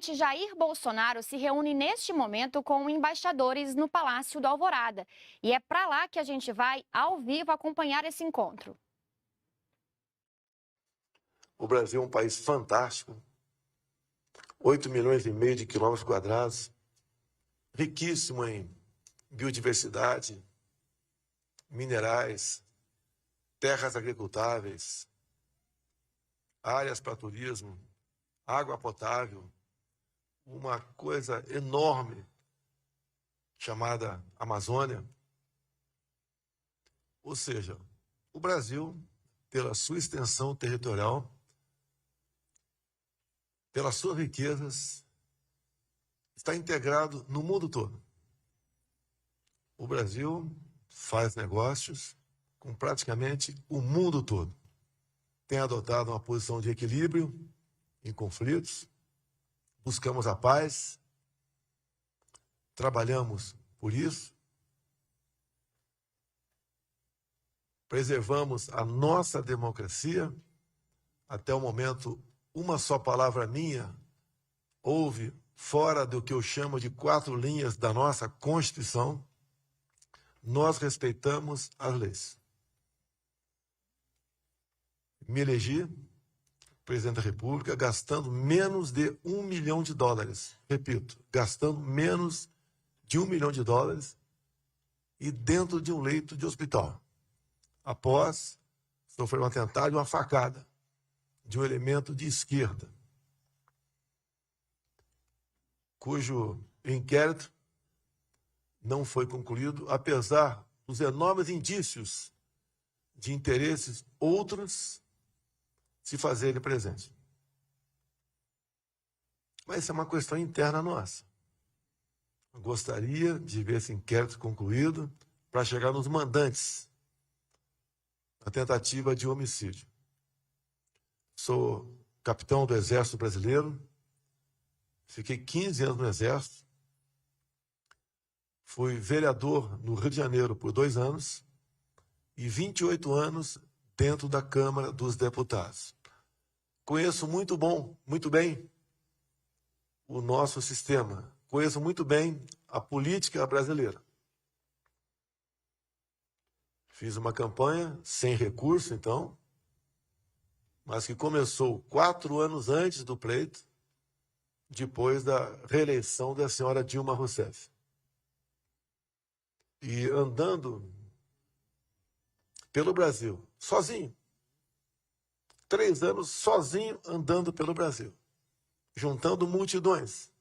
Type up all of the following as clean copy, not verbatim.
presidente Jair Bolsonaro se reúne neste momento com embaixadores no Palácio do Alvorada. E é para lá que a gente vai, ao vivo, acompanhar esse encontro. O Brasil é um país fantástico, 8 milhões e meio de quilômetros quadrados, riquíssimo em biodiversidade, minerais, terras agricultáveis, áreas para turismo, água potável, uma coisa enorme chamada Amazônia. Ou seja, o Brasil, pela sua extensão territorial, pelas suas riquezas, está integrado no mundo todo. O Brasil faz negócios com praticamente o mundo todo. Tem adotado uma posição de equilíbrio em conflitos, buscamos a paz, trabalhamos por isso, preservamos a nossa democracia. Até o momento, uma só palavra minha houve fora do que eu chamo de 4 linhas da nossa Constituição. Nós respeitamos as leis. Me elegi presidente da República gastando menos de $1 milhão. Repito, gastando menos de $1 milhão e dentro de um leito de hospital, após sofrer um atentado e uma facada de um elemento de esquerda, cujo inquérito não foi concluído, apesar dos enormes indícios de interesses outros se fazerem presentes. Mas isso é uma questão interna nossa. Eu gostaria de ver esse inquérito concluído para chegar nos mandantes da tentativa de homicídio. Sou capitão do Exército Brasileiro, fiquei 15 anos no Exército, fui vereador no Rio de Janeiro por 2 anos e 28 anos dentro da Câmara dos Deputados. Conheço muito bem o nosso sistema, conheço muito bem a política brasileira. Fiz uma campanha sem recurso, então, mas que começou 4 anos antes do pleito, depois da reeleição da senhora Dilma Rousseff. E andando pelo Brasil, sozinho, 3 anos sozinho andando pelo Brasil, juntando multidões,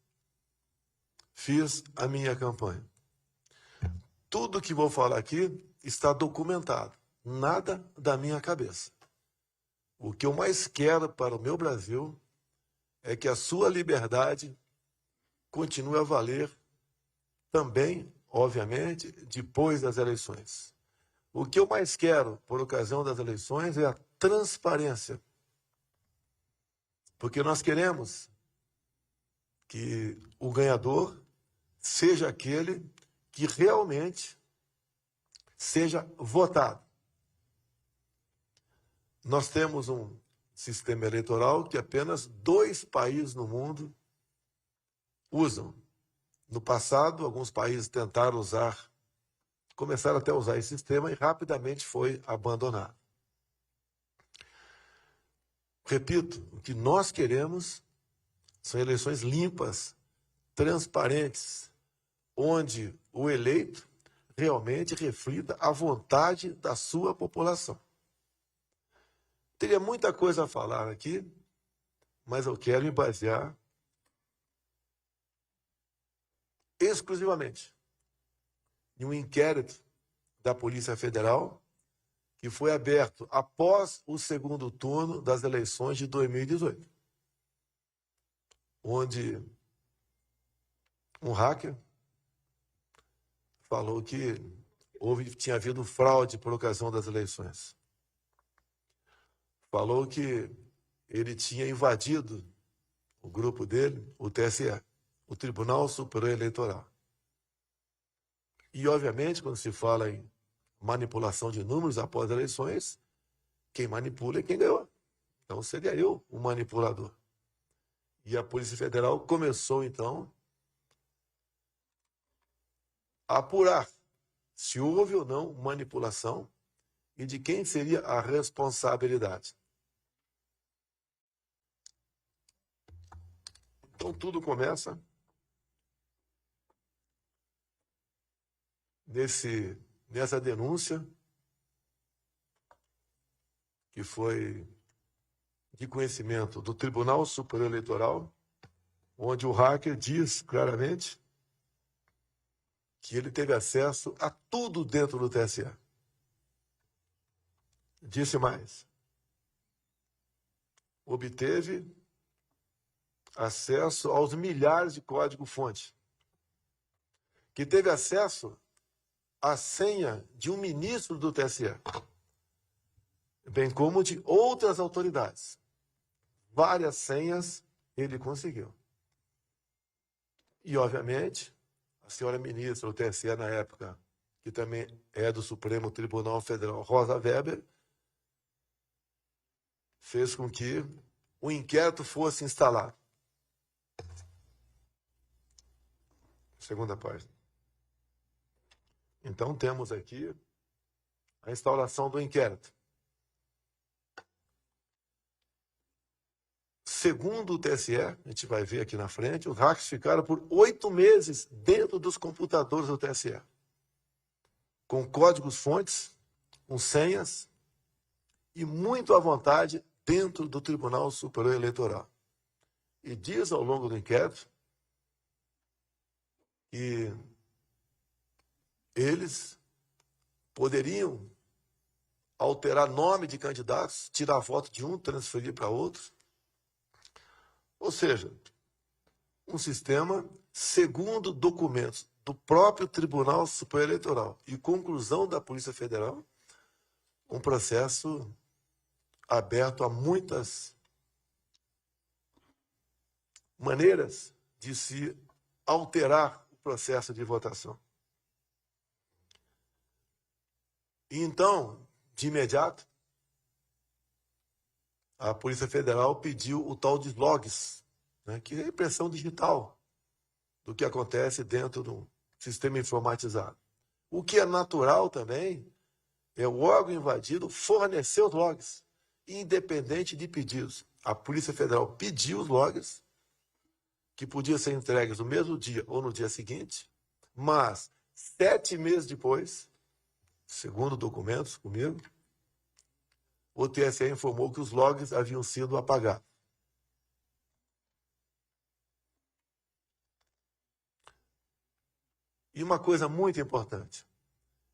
fiz a minha campanha. Tudo que vou falar aqui está documentado, nada da minha cabeça. O que eu mais quero para o meu Brasil é que a sua liberdade continue a valer também, obviamente, depois das eleições. O que eu mais quero, por ocasião das eleições, é a transparência. Porque nós queremos que o ganhador seja aquele que realmente seja votado. Nós temos um sistema eleitoral que apenas 2 países no mundo usam. No passado, alguns países tentaram usar, começaram até a usar esse sistema e rapidamente foi abandonado. Repito, o que nós queremos são eleições limpas, transparentes, onde o eleito realmente reflita a vontade da sua população. Teria muita coisa a falar aqui, mas eu quero me basear exclusivamente em um inquérito da Polícia Federal que foi aberto após o segundo turno das eleições de 2018, onde um hacker falou que tinha havido fraude por ocasião das eleições. Falou que ele tinha invadido o grupo dele, o TSE, o Tribunal Superior Eleitoral. E, obviamente, quando se fala em manipulação de números após eleições, quem manipula é quem ganhou. Então, seria eu o manipulador. E a Polícia Federal começou, então, a apurar se houve ou não manipulação e de quem seria a responsabilidade. Então, tudo começa nessa denúncia que foi de conhecimento do Tribunal Superior Eleitoral, onde o hacker diz claramente que ele teve acesso a tudo dentro do TSE. Disse mais, obteve acesso aos milhares de código-fonte, que teve acesso à senha de um ministro do TSE, bem como de outras autoridades. Várias senhas ele conseguiu. E, obviamente, a senhora ministra do TSE na época, que também é do Supremo Tribunal Federal, Rosa Weber, fez com que o inquérito fosse instalado. Segunda página. Então, temos aqui a instauração do inquérito. Segundo o TSE, a gente vai ver aqui na frente, os hackers ficaram por 8 meses dentro dos computadores do TSE, com códigos-fontes, com senhas e muito à vontade dentro do Tribunal Superior Eleitoral. E diz ao longo do inquérito que eles poderiam alterar nome de candidatos, tirar voto de um, transferir para outro. Ou seja, um sistema, segundo documentos do próprio Tribunal Superior Eleitoral e conclusão da Polícia Federal, um processo aberto a muitas maneiras de se alterar o processo de votação. E então, de imediato, a Polícia Federal pediu o tal de logs, né, que é a impressão digital do que acontece dentro do sistema informatizado. O que é natural também é o órgão invadido fornecer os logs, independente de pedidos. A Polícia Federal pediu os logs, que podiam ser entregues no mesmo dia ou no dia seguinte, mas 7 meses depois, segundo documentos comigo, o TSE informou que os logs haviam sido apagados. E uma coisa muito importante,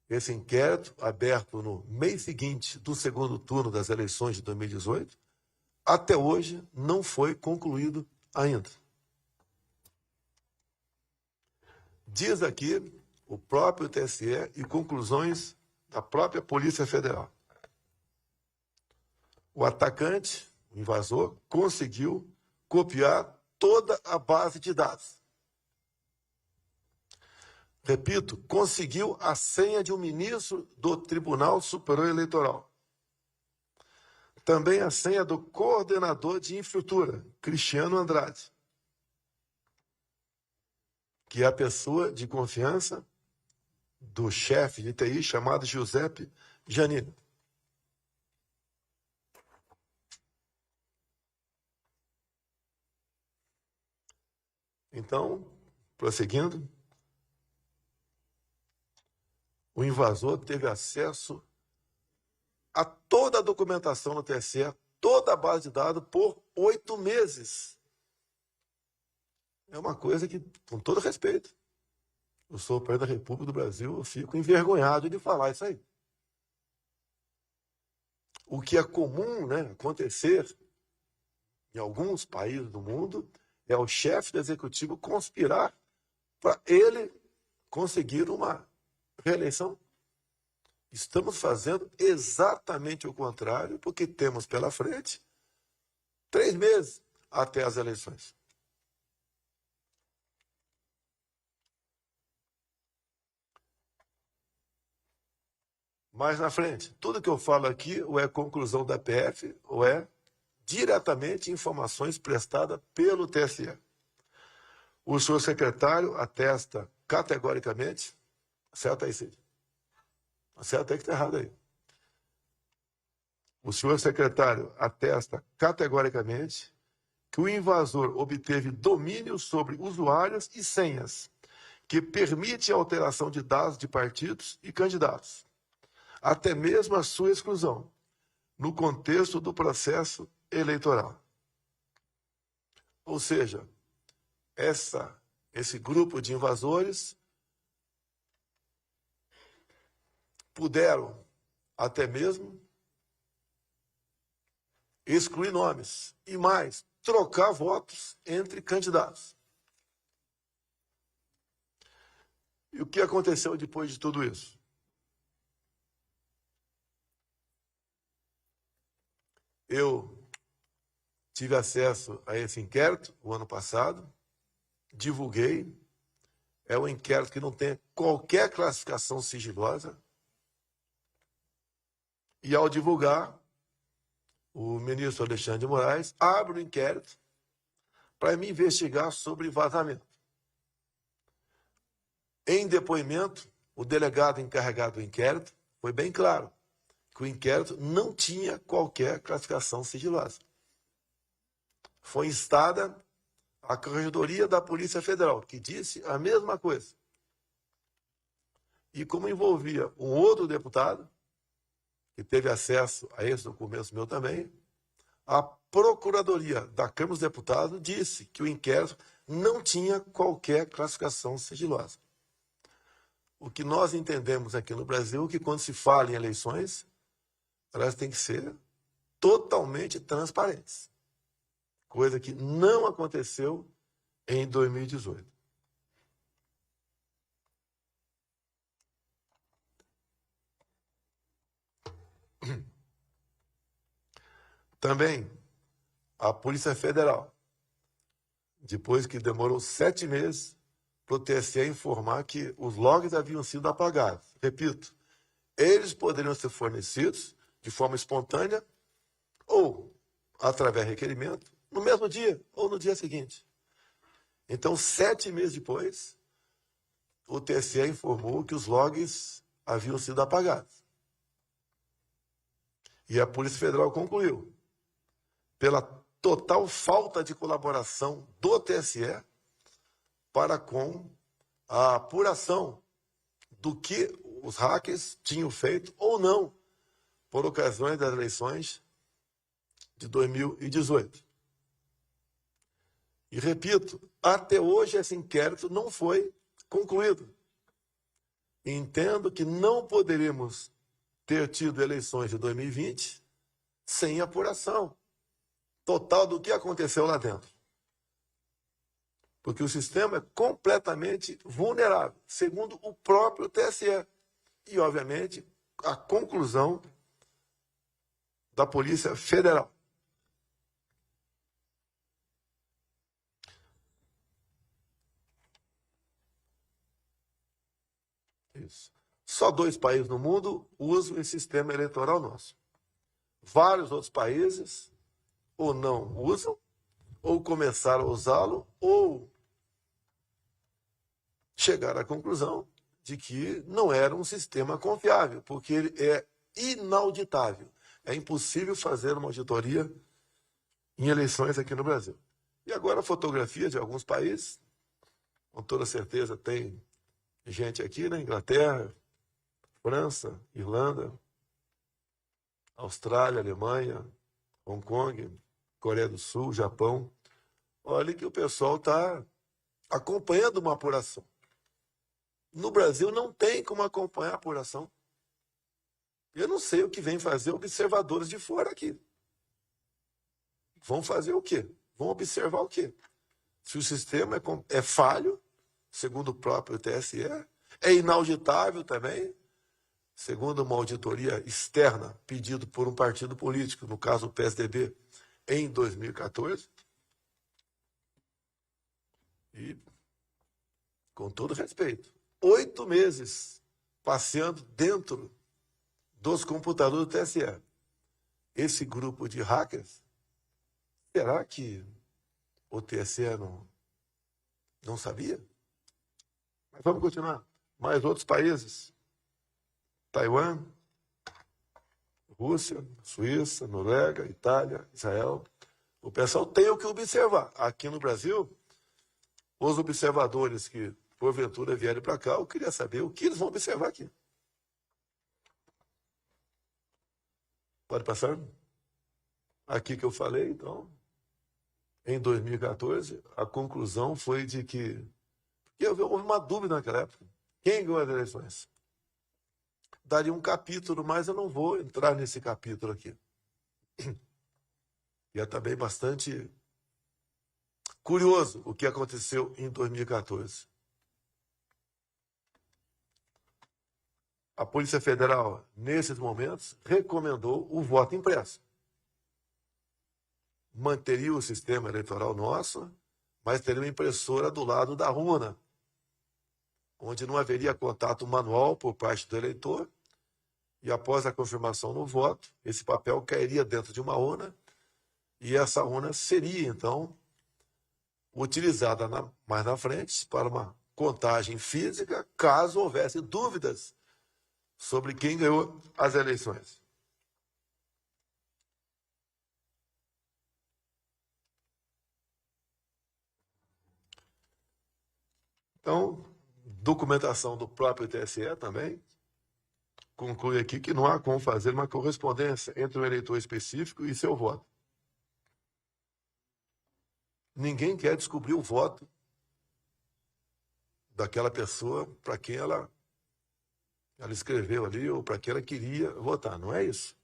esse inquérito, aberto no mês seguinte do segundo turno das eleições de 2018, até hoje não foi concluído ainda. Diz aqui o próprio TSE e conclusões da própria Polícia Federal. O atacante, o invasor, conseguiu copiar toda a base de dados. Repito, conseguiu a senha de um ministro do Tribunal Superior Eleitoral. Também a senha do coordenador de infraestrutura, Cristiano Andrade, que é a pessoa de confiança do chefe de TI chamado Giuseppe Giannini. Então, prosseguindo, o invasor teve acesso a toda a documentação no TSE, toda a base de dados, por 8 meses. É uma coisa que, com todo respeito, eu sou o presidente da República do Brasil, eu fico envergonhado de falar isso aí. O que é comum, né, acontecer em alguns países do mundo é o chefe do executivo conspirar para ele conseguir uma reeleição. Estamos fazendo exatamente o contrário, porque temos pela frente 3 meses até as eleições. Mais na frente, tudo que eu falo aqui ou é conclusão da PF ou é diretamente informações prestadas pelo TSE. O senhor secretário atesta categoricamente, acerta aí, Cid. Acerta aí que está errado aí. O senhor secretário atesta categoricamente que o invasor obteve domínio sobre usuários e senhas, que permite a alteração de dados de partidos e candidatos, até mesmo a sua exclusão, no contexto do processo eleitoral. Ou seja, esse grupo de invasores puderam até mesmo excluir nomes e mais, trocar votos entre candidatos. E o que aconteceu depois de tudo isso? Eu tive acesso a esse inquérito o ano passado, divulguei. É um inquérito que não tem qualquer classificação sigilosa. E ao divulgar, o ministro Alexandre de Moraes abre o inquérito para me investigar sobre vazamento. Em depoimento, o delegado encarregado do inquérito foi bem claro que o inquérito não tinha qualquer classificação sigilosa. Foi instada a Corregedoria da Polícia Federal, que disse a mesma coisa. E como envolvia um outro deputado, que teve acesso a esse documento meu também, a Procuradoria da Câmara dos Deputados disse que o inquérito não tinha qualquer classificação sigilosa. O que nós entendemos aqui no Brasil é que quando se fala em eleições, elas têm que ser totalmente transparentes. Coisa que não aconteceu em 2018. Também, a Polícia Federal, depois que demorou 7 meses para o TSE informar que os logs haviam sido apagados. Repito, eles poderiam ser fornecidos de forma espontânea ou através de requerimento no mesmo dia ou no dia seguinte. Então, 7 meses depois, o TSE informou que os logs haviam sido apagados. E a Polícia Federal concluiu, pela total falta de colaboração do TSE para com a apuração do que os hackers tinham feito ou não por ocasiões das eleições de 2018. E repito, até hoje esse inquérito não foi concluído. Entendo que não poderíamos ter tido eleições de 2020 sem apuração total do que aconteceu lá dentro. Porque o sistema é completamente vulnerável, segundo o próprio TSE. E, obviamente, a conclusão da Polícia Federal. Isso. Só 2 países no mundo usam esse sistema eleitoral nosso. Vários outros países ou não usam, ou começaram a usá-lo, ou chegaram à conclusão de que não era um sistema confiável, porque ele é inauditável. É impossível fazer uma auditoria em eleições aqui no Brasil. E agora a fotografia de alguns países, com toda certeza tem gente aqui, né? Inglaterra, França, Irlanda, Austrália, Alemanha, Hong Kong, Coreia do Sul, Japão. Olha que o pessoal está acompanhando uma apuração. No Brasil não tem como acompanhar a apuração. Eu não sei o que vem fazer observadores de fora aqui. Vão fazer o quê? Vão observar o quê? Se o sistema é falho, segundo o próprio TSE, é inauditável também, segundo uma auditoria externa pedido por um partido político, no caso o PSDB, em 2014. E, com todo respeito, 8 meses passeando dentro dos computadores do TSE. Esse grupo de hackers Será que o TSE não sabia? Mas vamos continuar. Mais outros países. Taiwan, Rússia, Suíça, Noruega, Itália, Israel. O pessoal tem o que observar. Aqui no Brasil, os observadores que, porventura, vierem para cá, eu queria saber o que eles vão observar aqui. Pode passar? Aqui que eu falei, então, em 2014, a conclusão foi de que... Porque houve uma dúvida naquela época. Quem ganhou as eleições? Daria um capítulo, mas eu não vou entrar nesse capítulo aqui. E é também bastante curioso o que aconteceu em 2014. A Polícia Federal, nesses momentos, recomendou o voto impresso. Manteria o sistema eleitoral nosso, mas teria uma impressora do lado da urna, onde não haveria contato manual por parte do eleitor, e após a confirmação no voto, esse papel cairia dentro de uma urna, e essa urna seria, então, utilizada mais na frente para uma contagem física, caso houvesse dúvidas sobre quem ganhou as eleições. Então, documentação do próprio TSE também conclui aqui que não há como fazer uma correspondência entre um eleitor específico e seu voto. Ninguém quer descobrir o voto daquela pessoa para quem ela escreveu ali ou para quem ela queria votar. Não é isso.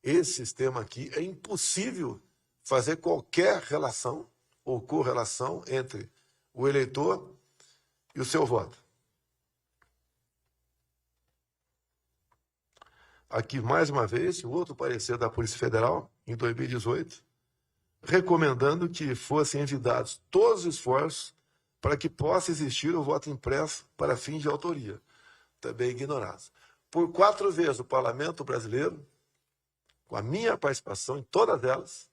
Esse sistema aqui é impossível fazer qualquer relação ou correlação entre o eleitor e o seu voto. Aqui, mais uma vez, um outro parecer da Polícia Federal, em 2018, recomendando que fossem envidados todos os esforços para que possa existir o voto impresso para fins de autoria, também ignorados. Por 4 vezes o Parlamento brasileiro, com a minha participação em todas elas,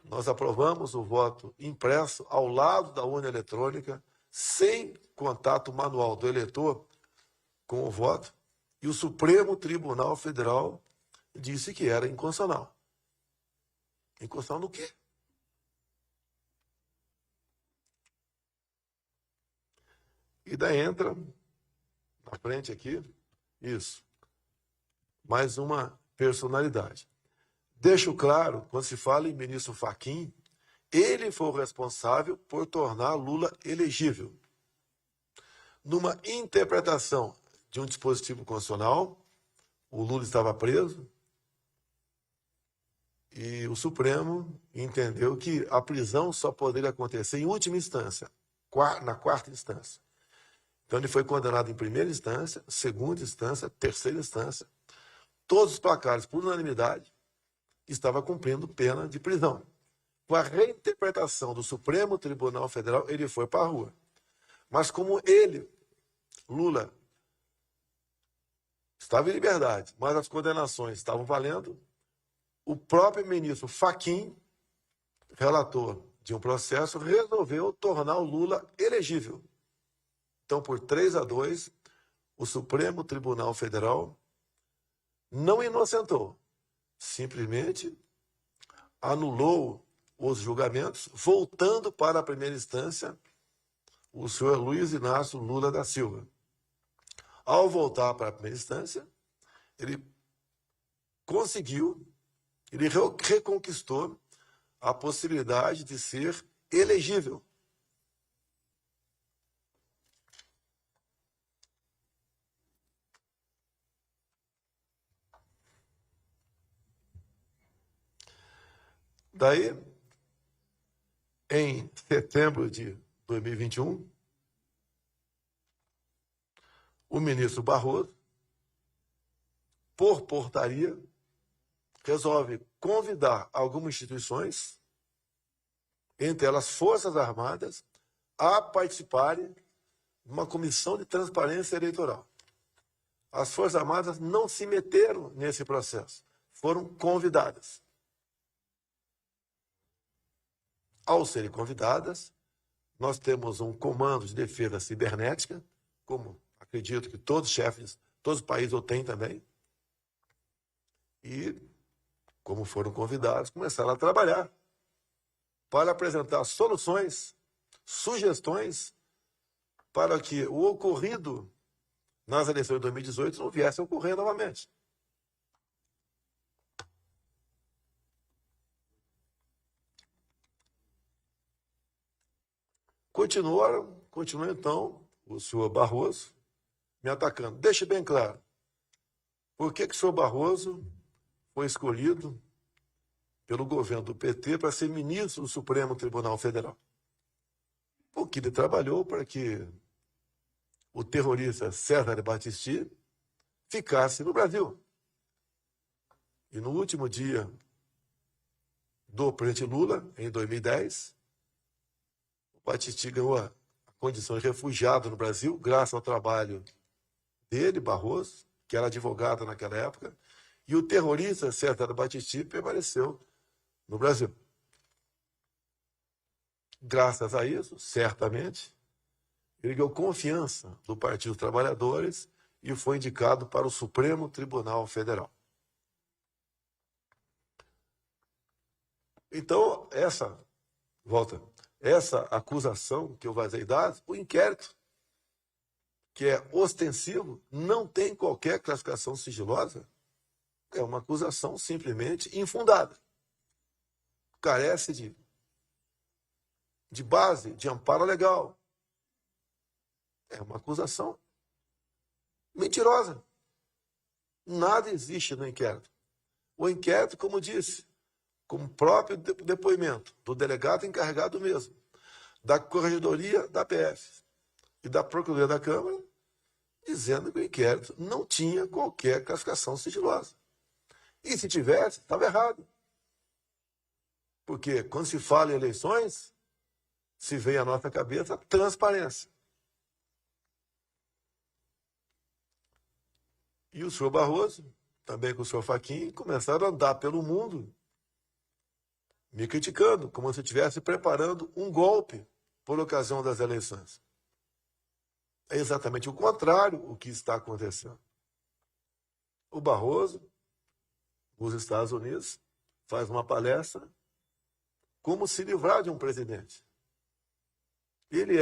nós aprovamos o voto impresso ao lado da urna eletrônica, sem contato manual do eleitor com o voto, e o Supremo Tribunal Federal disse que era inconstitucional. Inconstitucional no quê? E daí entra, na frente aqui, isso, mais uma personalidade. Deixo claro, quando se fala em ministro Fachin, ele foi o responsável por tornar Lula elegível. Numa interpretação de um dispositivo constitucional, o Lula estava preso e o Supremo entendeu que a prisão só poderia acontecer em última instância, na 4ª instância. Então ele foi condenado em primeira instância, segunda instância, terceira instância. Todos os placares, por unanimidade, estava cumprindo pena de prisão. Com a reinterpretação do Supremo Tribunal Federal, ele foi para a rua. Mas como ele, Lula, estava em liberdade, mas as condenações estavam valendo, o próprio ministro Fachin, relator de um processo, resolveu tornar o Lula elegível. Então, por 3-2, o Supremo Tribunal Federal não inocentou, simplesmente anulou os julgamentos, voltando para a primeira instância o senhor Luiz Inácio Lula da Silva. Ao voltar para a primeira instância, ele reconquistou a possibilidade de ser elegível. Daí, em setembro de 2021, o ministro Barroso, por portaria, resolve convidar algumas instituições, entre elas Forças Armadas, a participarem de uma comissão de transparência eleitoral. As Forças Armadas não se meteram nesse processo, foram convidadas. ao serem convidadas, nós temos um comando de defesa cibernética, como acredito que todos os chefes, todos os países o têm também. E, como foram convidados, começaram a trabalhar para apresentar soluções, sugestões, para que o ocorrido nas eleições de 2018 não viesse a ocorrer novamente. Continua então o senhor Barroso me atacando. Deixe bem claro, por que o senhor Barroso foi escolhido pelo governo do PT para ser ministro do Supremo Tribunal Federal? Porque ele trabalhou para que o terrorista César Battisti ficasse no Brasil. E no último dia do presidente Lula, em 2010, o Battisti ganhou a condição de refugiado no Brasil, graças ao trabalho dele, Barroso, que era advogado naquela época, e o terrorista César Battisti permaneceu no Brasil. Graças a isso, certamente, ele ganhou confiança do Partido dos Trabalhadores e foi indicado para o Supremo Tribunal Federal. Então, essa acusação que eu vazei dados, o inquérito, que é ostensivo, não tem qualquer classificação sigilosa, é uma acusação simplesmente infundada. Carece de base, de amparo legal. É uma acusação mentirosa. Nada existe no inquérito. O inquérito, como disse, como próprio depoimento do delegado encarregado mesmo, da Corregedoria da PF e da Procuradoria da Câmara, dizendo que o inquérito não tinha qualquer classificação sigilosa. E se tivesse, estava errado. Porque quando se fala em eleições, se vem à nossa cabeça a transparência. E o senhor Barroso, também com o senhor Fachin, começaram a andar pelo mundo me criticando, como se estivesse preparando um golpe por ocasião das eleições. É exatamente o contrário o que está acontecendo. O Barroso, nos Estados Unidos, faz uma palestra como se livrar de um presidente. Ele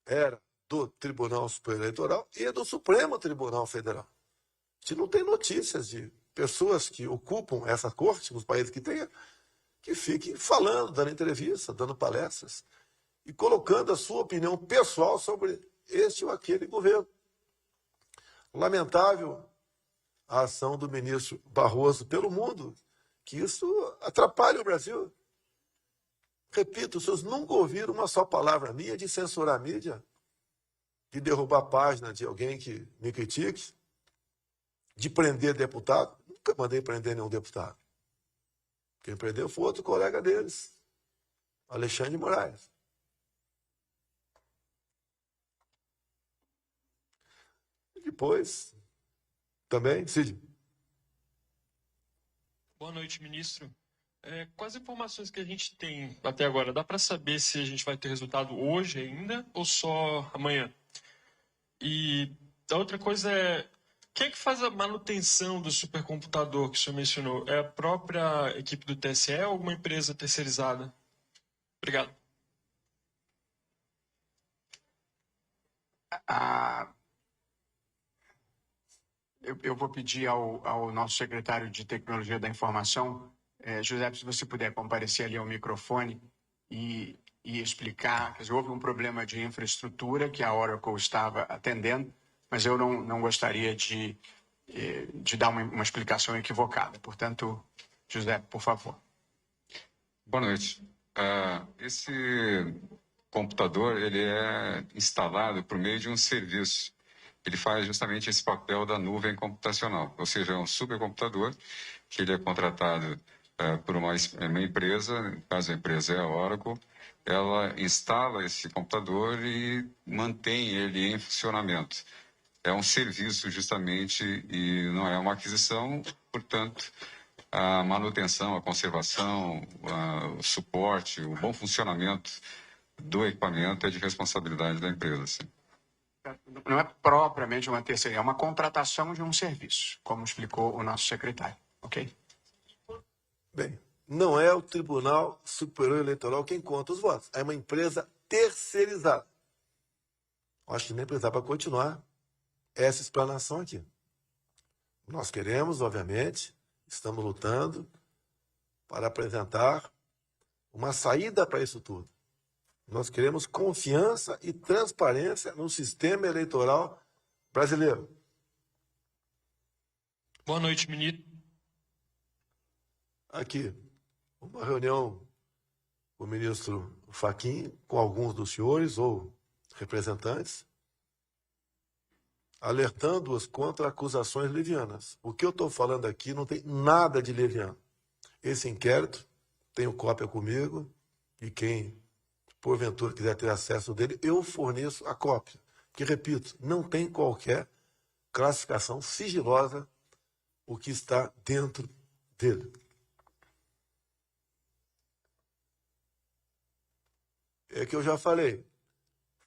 era do Tribunal Superior Eleitoral e do Supremo Tribunal Federal. A gente não tem notícias de pessoas que ocupam essa corte, nos países que tenha, que fiquem falando, dando entrevista, dando palestras e colocando a sua opinião pessoal sobre este ou aquele governo. Lamentável a ação do ministro Barroso pelo mundo, que isso atrapalha o Brasil. Repito, os senhores nunca ouviram uma só palavra minha de censurar a mídia, de derrubar a página de alguém que me critique, de prender deputado. Nunca mandei prender nenhum deputado. Quem prendeu foi outro colega deles, Alexandre de Moraes. E depois, também, Cid. Boa noite, ministro. Com as informações que a gente tem até agora, dá para saber se a gente vai ter resultado hoje ainda ou só amanhã? E a outra coisa é, quem é que faz a manutenção do supercomputador que o senhor mencionou? É a própria equipe do TSE ou alguma empresa terceirizada? Obrigado. Eu vou pedir ao nosso secretário de Tecnologia da Informação, José, se você puder comparecer ali ao microfone e explicar. Quer dizer, houve um problema de infraestrutura que a Oracle estava atendendo, mas eu não gostaria de dar uma explicação equivocada. Portanto, José, por favor. Boa noite. Esse computador ele é instalado por meio de um serviço. Ele faz justamente esse papel da nuvem computacional, ou seja, é um supercomputador que ele é contratado por uma empresa, no caso a empresa é a Oracle, ela instala esse computador e mantém ele em funcionamento. É um serviço justamente e não é uma aquisição, portanto, a manutenção, a conservação, o suporte, o bom funcionamento do equipamento é de responsabilidade da empresa. Sim. Não é propriamente uma terceira, é uma contratação de um serviço, como explicou o nosso secretário, ok? Bem, não é o Tribunal Superior Eleitoral quem conta os votos. É uma empresa terceirizada. Acho que nem precisava continuar essa explanação aqui. Nós queremos, obviamente, estamos lutando para apresentar uma saída para isso tudo. Nós queremos confiança e transparência no sistema eleitoral brasileiro. Boa noite, ministro. Aqui, uma reunião com o ministro Fachin, com alguns dos senhores ou representantes, alertando-os contra acusações levianas. O que eu estou falando aqui não tem nada de leviano. Esse inquérito, tenho cópia comigo, e quem, porventura, quiser ter acesso dele, eu forneço a cópia. Que, repito, não tem qualquer classificação sigilosa o que está dentro dele. É que eu já falei.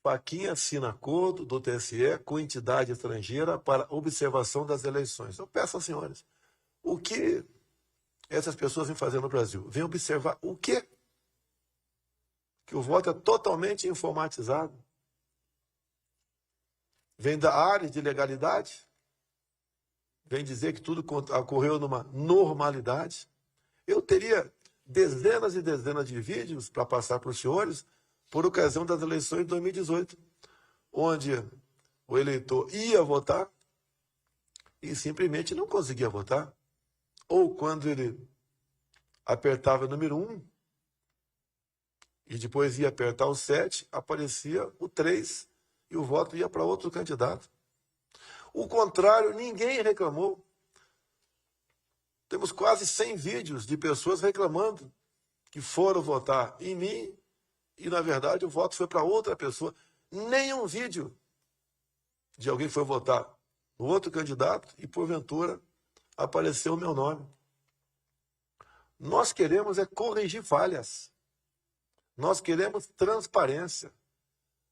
Fachin assina acordo do TSE com entidade estrangeira para observação das eleições. Eu peço aos senhores, o que essas pessoas vêm fazer no Brasil? Vêm observar o quê? Que o voto é totalmente informatizado. Vem da área de legalidade. Vem dizer que tudo ocorreu numa normalidade. Eu teria dezenas e dezenas de vídeos para passar para os senhores por ocasião das eleições de 2018, onde o eleitor ia votar e simplesmente não conseguia votar. Ou quando ele apertava o número 1 e depois ia apertar o 7, aparecia o 3 e o voto ia para outro candidato. O contrário, ninguém reclamou. Temos quase 100 vídeos de pessoas reclamando que foram votar em mim e, na verdade, o voto foi para outra pessoa. Nenhum vídeo de alguém que foi votar no outro candidato e, porventura, apareceu o meu nome. Nós queremos é corrigir falhas. Nós queremos transparência.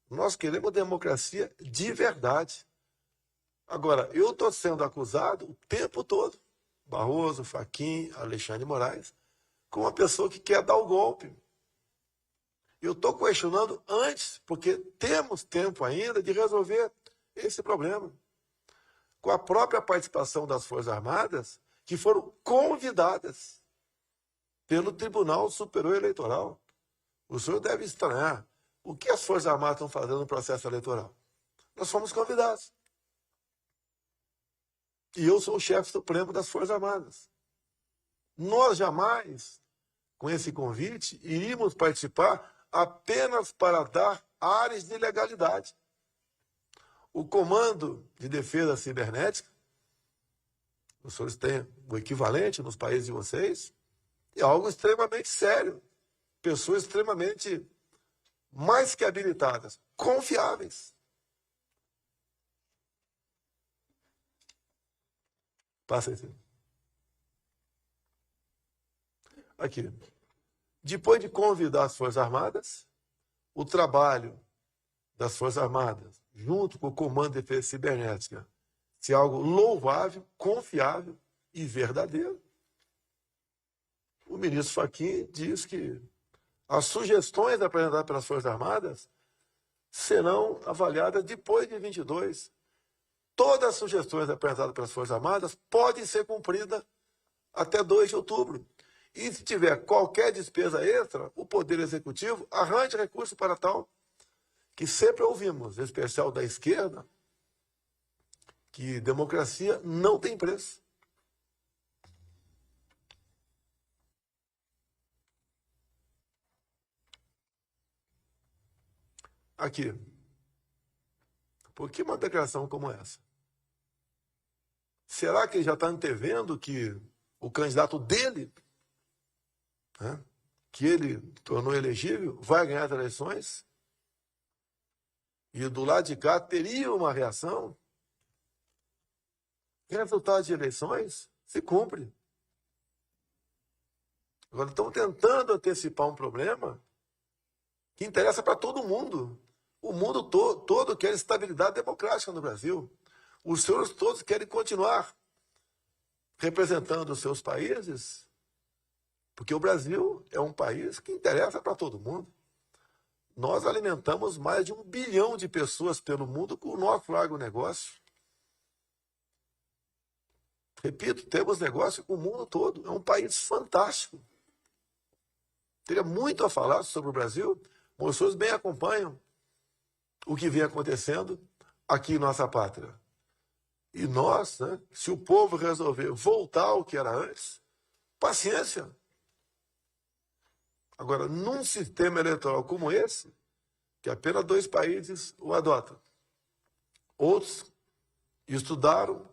Nós queremos democracia de verdade. Agora, eu estou sendo acusado o tempo todo, Barroso, Fachin, Alexandre de Moraes, como uma pessoa que quer dar o golpe. Eu estou questionando antes, porque temos tempo ainda de resolver esse problema. Com a própria participação das Forças Armadas, que foram convidadas pelo Tribunal Superior Eleitoral. O senhor deve estranhar. O que as Forças Armadas estão fazendo no processo eleitoral? Nós fomos convidados. E eu sou o chefe supremo das Forças Armadas. Nós jamais, com esse convite, iríamos participar apenas para dar áreas de legalidade. O Comando de Defesa Cibernética, os senhores têm o equivalente nos países de vocês, é algo extremamente sério. Pessoas extremamente mais que habilitadas, confiáveis. Passa aí. Aqui. Depois de convidar as Forças Armadas, o trabalho das Forças Armadas, junto com o Comando de Defesa Cibernética, se é algo louvável, confiável e verdadeiro, o ministro Fachin diz que as sugestões apresentadas pelas Forças Armadas serão avaliadas depois de 22. Todas as sugestões apresentadas pelas Forças Armadas podem ser cumpridas até 2 de outubro. E se tiver qualquer despesa extra, o Poder Executivo arranje recurso para tal. Que sempre ouvimos, em especial da esquerda, que democracia não tem preço. Aqui. Por que uma declaração como essa? Será que ele já está antevendo que o candidato dele, que ele tornou elegível, vai ganhar as eleições? E do lado de cá teria uma reação? O resultado de eleições se cumpre. Agora estão tentando antecipar um problema que interessa para todo mundo. O mundo todo quer estabilidade democrática no Brasil. Os senhores todos querem continuar representando os seus países, porque o Brasil é um país que interessa para todo mundo. Nós alimentamos mais de 1 bilhão de pessoas pelo mundo com o nosso agronegócio. Repito, temos negócio com o mundo todo. É um país fantástico. Teria muito a falar sobre o Brasil, mas os senhores bem acompanham o que vem acontecendo aqui em nossa pátria. E nós, né, se o povo resolver voltar ao que era antes, paciência. Agora, num sistema eleitoral como esse, que apenas 2 países o adotam, outros estudaram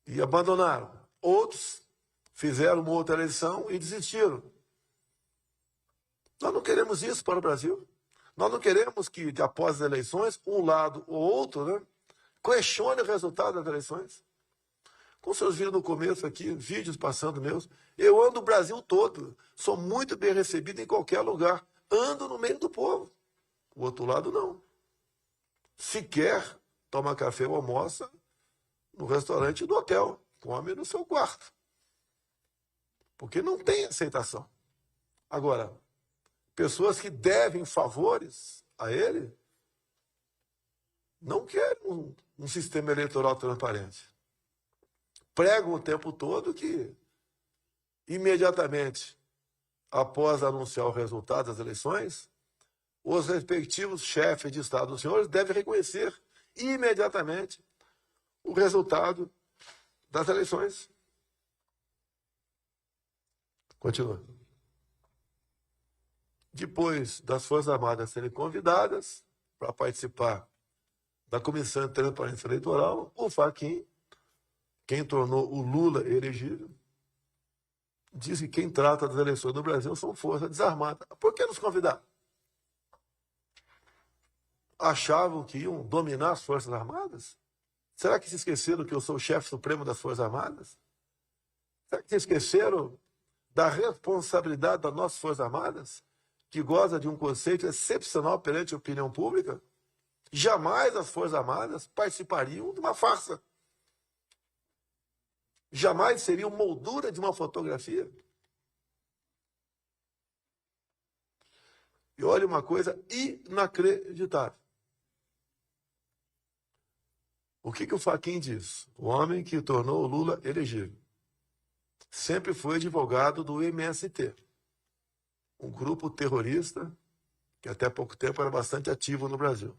e abandonaram, outros fizeram uma outra eleição e desistiram. Nós não queremos isso para o Brasil. Nós não queremos que, após as eleições, um lado ou outro, né, questione o resultado das eleições. Como vocês viram no começo aqui, vídeos passando meus, eu ando o Brasil todo, sou muito bem recebido em qualquer lugar, ando no meio do povo. O outro lado não. Sequer toma café ou almoça no restaurante do hotel, come no seu quarto. Porque não tem aceitação. Agora, pessoas que devem favores a ele não querem um sistema eleitoral transparente. Pregam o tempo todo que, imediatamente após anunciar o resultado das eleições, os respectivos chefes de Estado dos senhores devem reconhecer imediatamente o resultado das eleições. Continua. Depois das Forças Armadas serem convidadas para participar da Comissão de Transparência Eleitoral, o Fachin, quem tornou o Lula elegível, diz que quem trata das eleições do Brasil são forças desarmadas. Por que nos convidar? Achavam que iam dominar as Forças Armadas? Será que se esqueceram que eu sou o chefe supremo das Forças Armadas? Será que se esqueceram da responsabilidade das nossas Forças Armadas, que goza de um conceito excepcional perante a opinião pública? Jamais as Forças Armadas participariam de uma farsa. Jamais seriam moldura de uma fotografia. E olha uma coisa inacreditável. O que o Fachin diz? O homem que tornou o Lula elegível sempre foi advogado do MST, um grupo terrorista que até pouco tempo era bastante ativo no Brasil.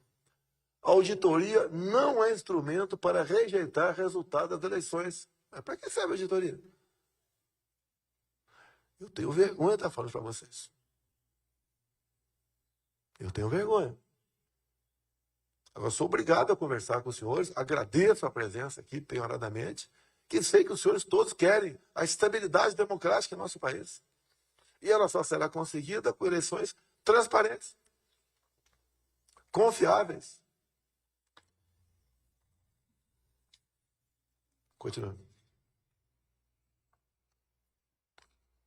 A auditoria não é instrumento para rejeitar resultado das eleições. Mas para que serve a auditoria? Eu tenho vergonha de estar falando para vocês. Eu tenho vergonha. Agora, sou obrigado a conversar com os senhores, agradeço a presença aqui, penhoradamente, que sei que os senhores todos querem a estabilidade democrática em nosso país. E ela só será conseguida com eleições transparentes, confiáveis. Continuando.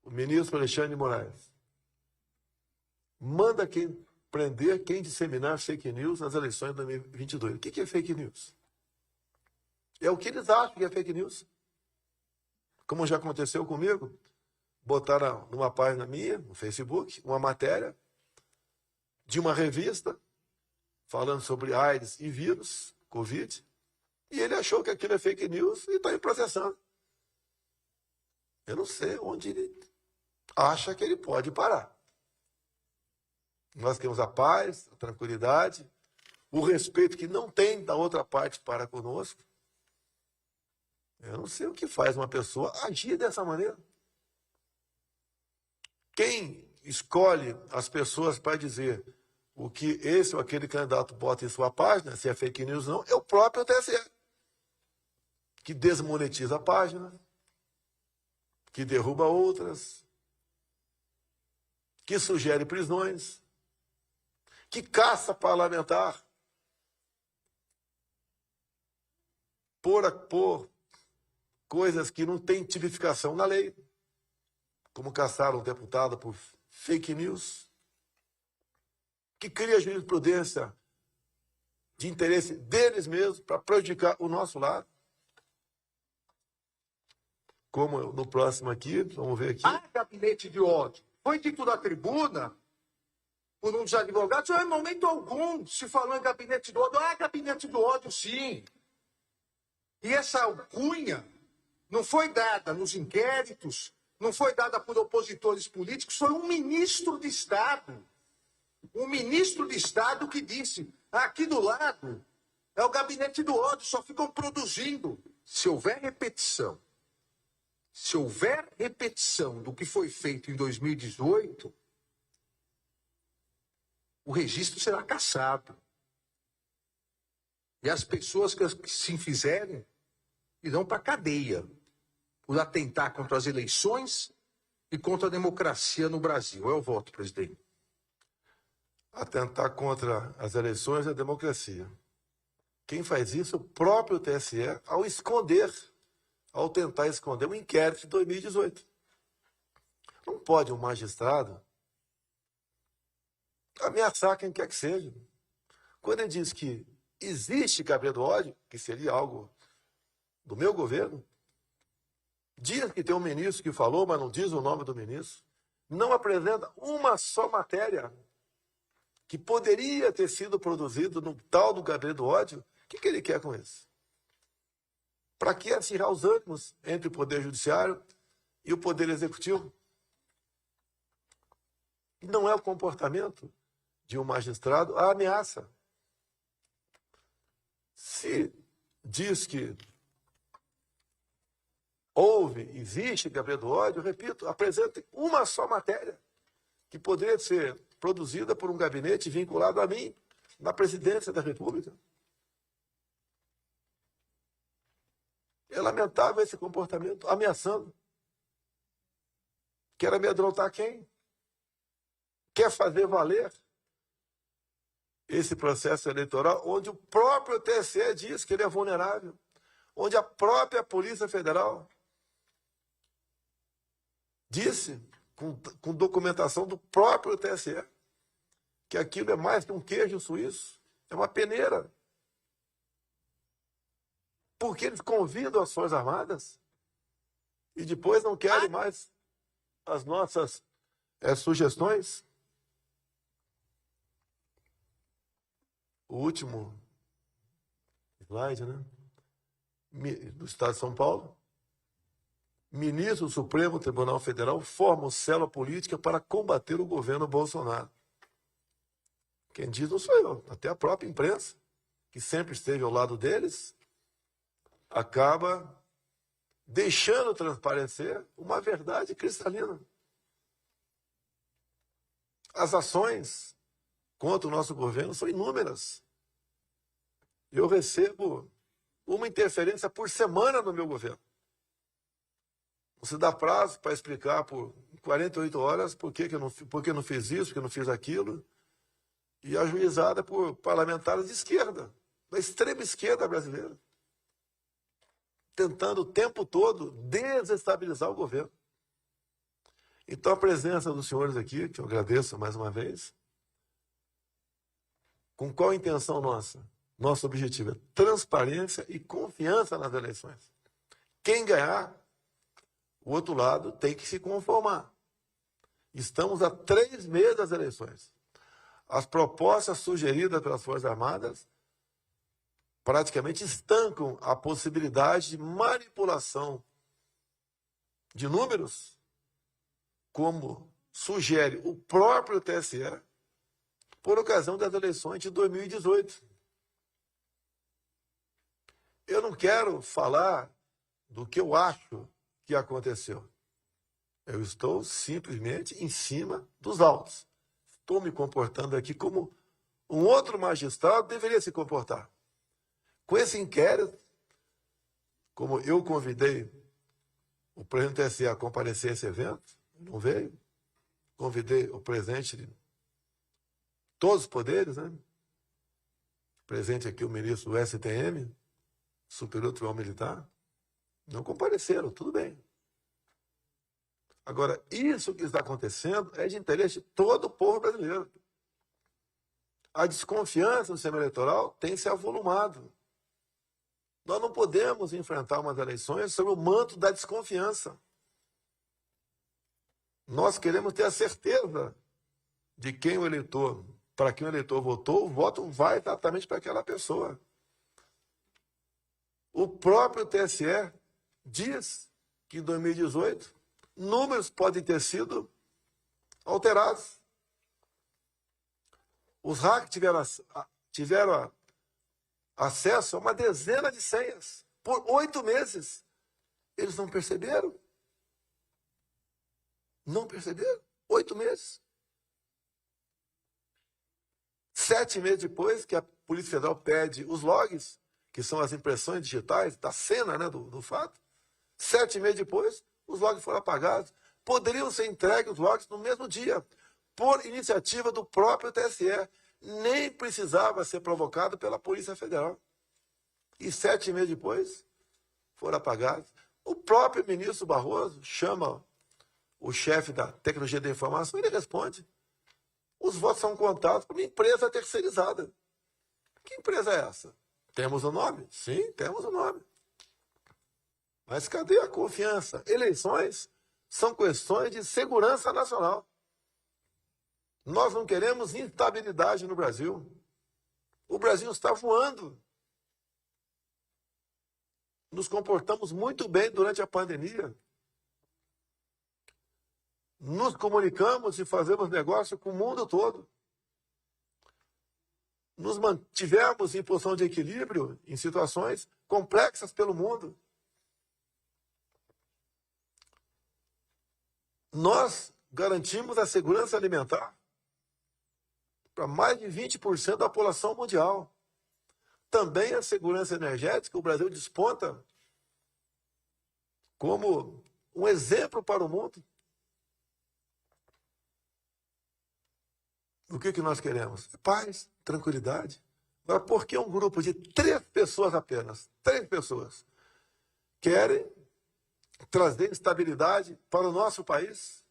O ministro Alexandre de Moraes manda prender quem disseminar fake news nas eleições de 2022. O que é fake news? É o que eles acham que é fake news. Como já aconteceu comigo, botaram numa página minha, no Facebook, uma matéria de uma revista falando sobre AIDS e vírus, Covid, e ele achou que aquilo é fake news e está me processando. Eu não sei onde ele acha que ele pode parar. Nós temos a paz, a tranquilidade, o respeito que não tem da outra parte para conosco. Eu não sei o que faz uma pessoa agir dessa maneira. Quem escolhe as pessoas para dizer o que esse ou aquele candidato bota em sua página, se é fake news ou não, é o próprio TSE, que desmonetiza a página, que derruba outras, que sugere prisões, que caça parlamentar por coisas que não têm tipificação na lei, como caçaram um deputado por fake news, que cria jurisprudência de interesse deles mesmos para prejudicar o nosso lado. Como no próximo aqui, vamos ver aqui. Gabinete de ódio. Foi dito na tribuna por um dos advogados, em momento algum se falou em gabinete do ódio. Gabinete do ódio, sim. E essa alcunha não foi dada nos inquéritos, não foi dada por opositores políticos, foi um ministro de Estado. Um ministro de Estado que disse, aqui do lado é o gabinete do ódio, só ficam produzindo. Se houver repetição do que foi feito em 2018, o registro será cassado. E as pessoas que se fizerem irão para a cadeia por atentar contra as eleições e contra a democracia no Brasil. É o voto, presidente. Atentar contra as eleições e a democracia. Quem faz isso é o próprio TSE, ao tentar esconder o inquérito de 2018. Não pode um magistrado ameaçar quem quer que seja. Quando ele diz que existe cabreiro do ódio, que seria algo do meu governo, diz que tem um ministro que falou, mas não diz o nome do ministro, não apresenta uma só matéria que poderia ter sido produzido no tal do cabreiro do ódio. O que ele quer com isso? Para que acirrar os ânimos entre o Poder Judiciário e o Poder Executivo? Não é o comportamento de um magistrado a ameaça. Se diz que existe cabreiro do ódio, eu repito, apresente uma só matéria que poderia ser produzida por um gabinete vinculado a mim, na presidência da República. É lamentável esse comportamento, ameaçando. Quer amedrontar quem? Quer fazer valer esse processo eleitoral onde o próprio TSE diz que ele é vulnerável, onde a própria Polícia Federal disse, com documentação do próprio TSE, que aquilo é mais que um queijo suíço, é uma peneira. Porque eles convidam as Forças Armadas e depois não querem mais as nossas sugestões. O último slide, né? Do Estado de São Paulo. Ministro do Supremo Tribunal Federal forma célula política para combater o governo Bolsonaro. Quem diz não sou eu, até a própria imprensa, que sempre esteve ao lado deles, acaba deixando transparecer uma verdade cristalina. As ações contra o nosso governo são inúmeras. Eu recebo uma interferência por semana no meu governo. Você dá prazo para explicar por 48 horas por que eu não fiz isso, por que eu não fiz aquilo. E ajuizada por parlamentares de esquerda, da extrema esquerda brasileira, tentando o tempo todo desestabilizar o governo. Então a presença dos senhores aqui, que eu agradeço mais uma vez, com qual intenção nossa? Nosso objetivo é transparência e confiança nas eleições. Quem ganhar, o outro lado tem que se conformar. Estamos a 3 meses das eleições. As propostas sugeridas pelas Forças Armadas praticamente estancam a possibilidade de manipulação de números, como sugere o próprio TSE, por ocasião das eleições de 2018. Eu não quero falar do que eu acho que aconteceu. Eu estou simplesmente em cima dos autos. Estou me comportando aqui como um outro magistrado deveria se comportar. Com esse inquérito, como eu convidei o presidente do TSE a comparecer a esse evento, não veio. Convidei o presidente de todos os poderes, né? Presente aqui o ministro do STM, Superior Tribunal Militar, não compareceram, tudo bem. Agora, isso que está acontecendo é de interesse de todo o povo brasileiro. A desconfiança no sistema eleitoral tem se avolumado. Nós não podemos enfrentar umas eleições sob o manto da desconfiança. Nós queremos ter a certeza de quem o eleitor, para quem o eleitor votou, o voto vai exatamente para aquela pessoa. O próprio TSE diz que em 2018 números podem ter sido alterados. Os hackers tiveram acesso a uma dezena de senhas por 8 meses. Eles não perceberam? Não perceberam? 8 meses. 7 meses depois que a Polícia Federal pede os logs, que são as impressões digitais da cena, né, do fato, 7 meses depois, os logs foram apagados. Poderiam ser entregues os logs no mesmo dia, por iniciativa do próprio TSE. Nem precisava ser provocado pela Polícia Federal. E 7 meses depois, foram apagados. O próprio ministro Barroso chama o chefe da tecnologia da informação, ele responde: os votos são contados por uma empresa terceirizada. Que empresa é essa? Temos o nome? Sim, temos o nome. Mas cadê a confiança? Eleições são questões de segurança nacional. Nós não queremos instabilidade no Brasil. O Brasil está voando. Nos comportamos muito bem durante a pandemia. Nos comunicamos e fazemos negócio com o mundo todo. Nos mantivemos em posição de equilíbrio em situações complexas pelo mundo. Nós garantimos a segurança alimentar para mais de 20% da população mundial. Também a segurança energética, o Brasil desponta como um exemplo para o mundo. O que nós queremos? Paz, tranquilidade. Agora, por que um grupo de 3 pessoas apenas, 3 pessoas, querem trazer instabilidade para o nosso país?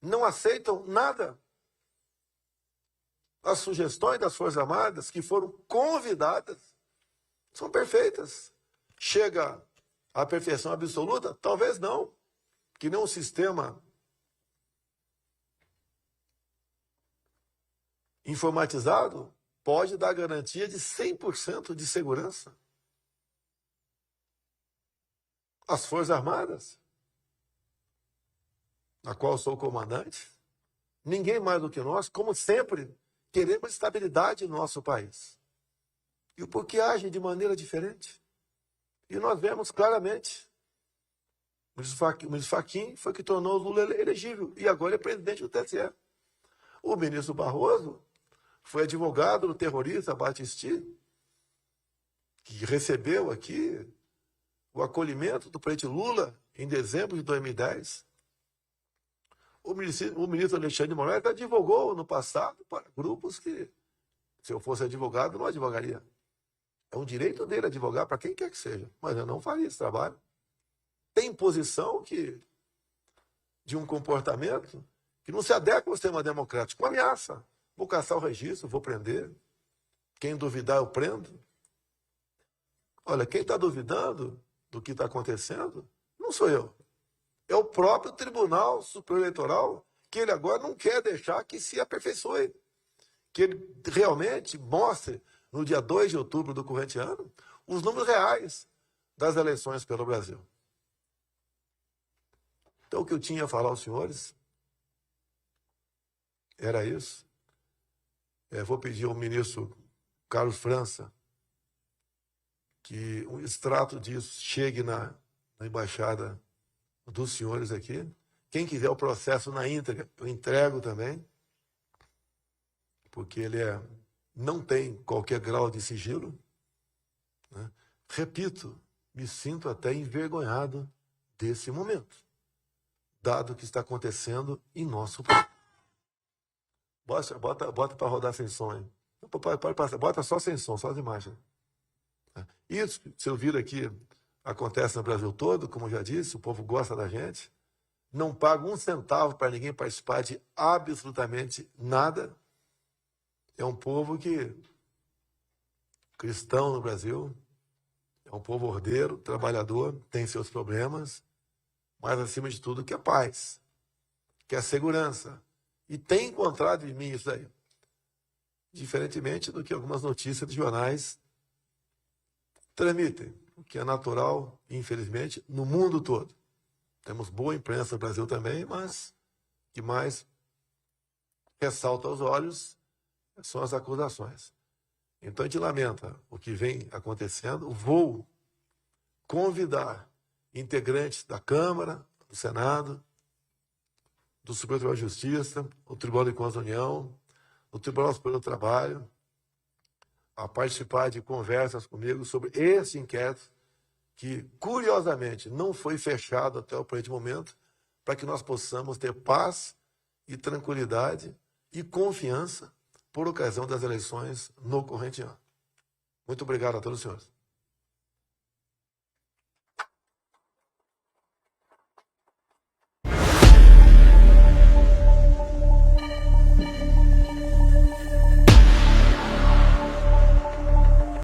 Não aceitam nada? As sugestões das Forças Armadas que foram convidadas são perfeitas. Chega à perfeição absoluta? Talvez não. Que nem um sistema informatizado pode dar garantia de 100% de segurança. As Forças Armadas, na qual eu sou comandante, ninguém mais do que nós, como sempre, queremos estabilidade no nosso país. E por que agem de maneira diferente? E nós vemos claramente. O ministro Fachin foi que tornou o Lula elegível. E agora é presidente do TSE. O ministro Barroso foi advogado do terrorista Battisti, que recebeu aqui o acolhimento do presidente Lula em dezembro de 2010. O ministro Alexandre de Moraes advogou no passado para grupos que, se eu fosse advogado, não advogaria. É um direito dele advogar para quem quer que seja, mas eu não faria esse trabalho. Tem posição de um comportamento que não se adequa ao sistema democrático. Uma ameaça. Vou caçar o registro, vou prender. Quem duvidar, eu prendo. Olha, quem está duvidando do que está acontecendo, não sou eu. É o próprio Tribunal Superior Eleitoral, que ele agora não quer deixar que se aperfeiçoe. Que ele realmente mostre, no dia 2 de outubro do corrente ano, os números reais das eleições pelo Brasil. Então, o que eu tinha a falar aos senhores era isso. Vou pedir ao ministro Carlos França que um extrato disso chegue na embaixada dos senhores aqui. Quem quiser o processo na íntegra, eu entrego também, porque ele não tem qualquer grau de sigilo, né? Repito, me sinto até envergonhado desse momento, dado o que está acontecendo em nosso país. Bota para rodar sem som, hein? Pode passar, bota só sem som, só as imagens. Isso, se eu vir aqui, acontece no Brasil todo, como eu já disse, o povo gosta da gente. não paga um centavo para ninguém participar de absolutamente nada. É um povo cristão no Brasil, é um povo ordeiro, trabalhador, tem seus problemas, mas acima de tudo quer paz, quer segurança. E tem encontrado em mim isso aí. Diferentemente do que algumas notícias de jornais transmitem, o que é natural, infelizmente, no mundo todo. Temos boa imprensa no Brasil também, mas o que mais ressalta aos olhos são as acusações. Então a gente lamenta o que vem acontecendo. Vou convidar integrantes da Câmara, do Senado, do Supremo Tribunal de Justiça, do Tribunal de Contas da União, do Tribunal Superior do Trabalho, a participar de conversas comigo sobre esse inquérito, que, curiosamente, não foi fechado até o presente momento, para que nós possamos ter paz e tranquilidade e confiança por ocasião das eleições no corrente ano. Muito obrigado a todos os senhores.